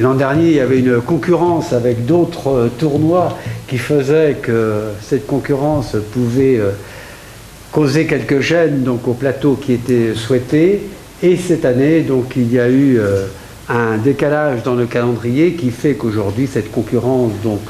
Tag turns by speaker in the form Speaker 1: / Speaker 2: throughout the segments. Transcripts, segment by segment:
Speaker 1: L'an dernier, il y avait une concurrence avec d'autres tournois qui faisait que cette concurrence pouvait causer quelques gênes donc, au plateau qui était souhaité. Et cette année, donc, il y a eu un décalage dans le calendrier qui fait qu'aujourd'hui, cette concurrence donc,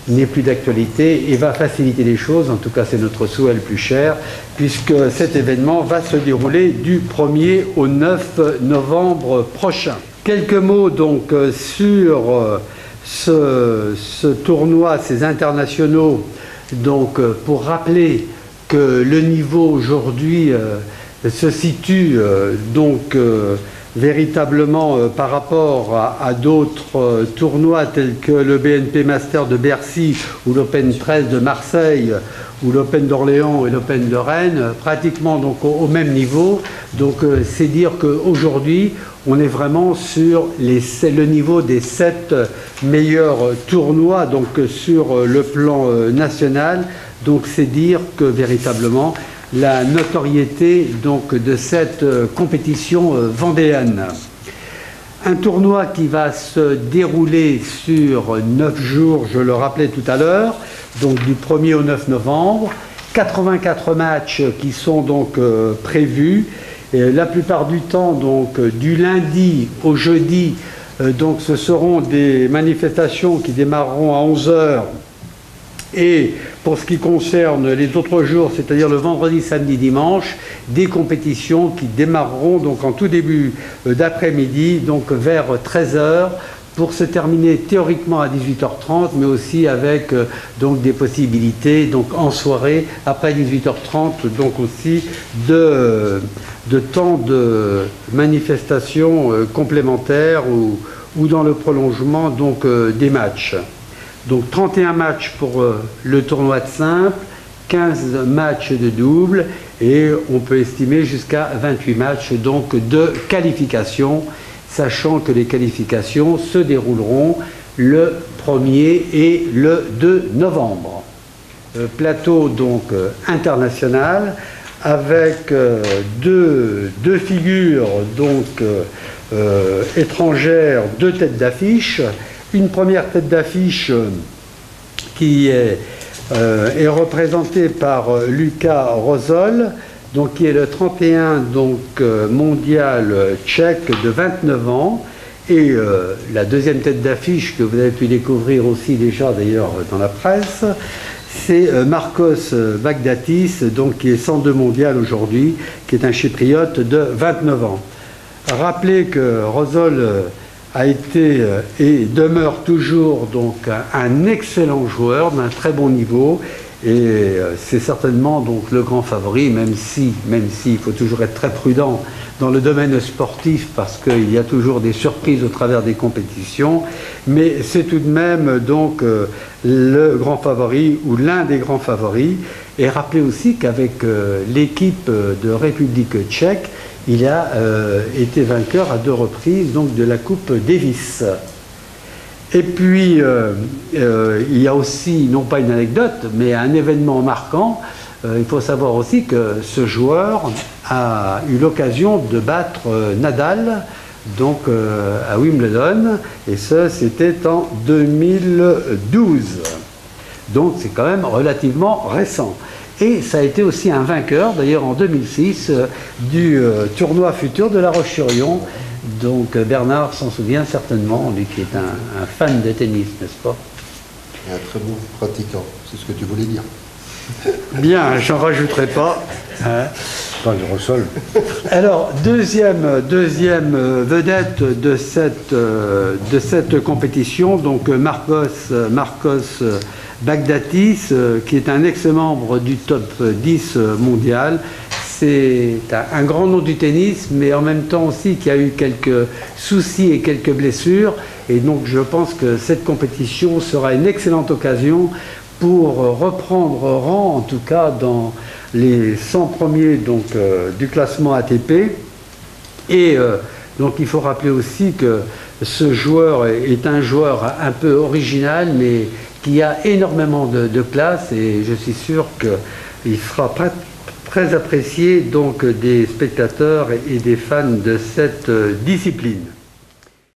Speaker 1: n'est plus d'actualité et va faciliter les choses. En tout cas, c'est notre souhait le plus cher, puisque cet événement va se dérouler du 1er au 9 novembre prochain. Quelques mots donc sur ce tournoi, ces internationaux, donc pour rappeler que le niveau aujourd'hui se situe donc véritablement par rapport à d'autres tournois tels que le BNP Master de Bercy ou l'Open 13 de Marseille ou l'Open d'Orléans et l'Open de Rennes, pratiquement donc au même niveau. Donc c'est dire qu'aujourd'hui on est vraiment sur le niveau des 7 meilleurs tournois donc sur le plan national. Donc c'est dire que véritablement la notoriété donc, de cette compétition vendéenne. Un tournoi qui va se dérouler sur 9 jours, je le rappelais tout à l'heure, donc du 1er au 9 novembre, 84 matchs qui sont donc prévus, et la plupart du temps donc du lundi au jeudi, donc ce seront des manifestations qui démarreront à 11 h. Et pour ce qui concerne les autres jours, c'est-à-dire le vendredi, samedi, dimanche, des compétitions qui démarreront donc en tout début d'après-midi, donc vers 13 h, pour se terminer théoriquement à 18 h 30, mais aussi avec donc des possibilités donc en soirée après 18 h 30, donc aussi de temps de manifestation complémentaires ou dans le prolongement donc des matchs. Donc 31 matchs pour le tournoi de simple, 15 matchs de double et on peut estimer jusqu'à 28 matchs donc de qualification, sachant que les qualifications se dérouleront le 1er et le 2 novembre. Plateau donc international avec deux figures donc étrangères, 2 têtes d'affiche. Une première tête d'affiche qui est représentée par Luka Rosol, donc qui est le 31 donc, mondial tchèque de 29 ans. Et la deuxième tête d'affiche que vous avez pu découvrir aussi déjà d'ailleurs dans la presse, c'est Marcos Baghdatis, donc, qui est 102 mondial aujourd'hui, qui est un chypriote de 29 ans. Rappelez que Rosol a été et demeure toujours donc un excellent joueur d'un très bon niveau et c'est certainement donc le grand favori, même si il faut toujours être très prudent dans le domaine sportif parce qu'il y a toujours des surprises au travers des compétitions, mais c'est tout de même donc le grand favori ou l'un des grands favoris. Et rappelez aussi qu'avec l'équipe de République tchèque, il a été vainqueur à 2 reprises donc, de la Coupe Davis. Et puis, il y a aussi, non pas une anecdote, mais un événement marquant. Il faut savoir aussi que ce joueur a eu l'occasion de battre Nadal donc, à Wimbledon, et ça, c'était en 2012. Donc, c'est quand même relativement récent. Et ça a été aussi un vainqueur, d'ailleurs en 2006, du tournoi futur de La Roche-sur-Yon. Donc Bernard s'en souvient certainement, lui qui est un fan de tennis, n'est-ce pas?
Speaker 2: Et un très bon pratiquant, c'est ce que tu voulais dire.
Speaker 1: Bien, j'en rajouterai pas. Hein.
Speaker 3: Pas de Rosol.
Speaker 1: Alors, deuxième vedette de cette compétition, donc Marcos Baghdatis, qui est un ex-membre du top 10 mondial. C'est un grand nom du tennis, mais en même temps aussi qui a eu quelques soucis et quelques blessures. Et donc je pense que cette compétition sera une excellente occasion pour reprendre rang, en tout cas dans les 100 premiers donc, du classement ATP. Et donc il faut rappeler aussi que ce joueur est un joueur un peu original, mais qui a énormément de classe, et je suis sûr qu'il sera très apprécié donc, des spectateurs et des fans de cette discipline.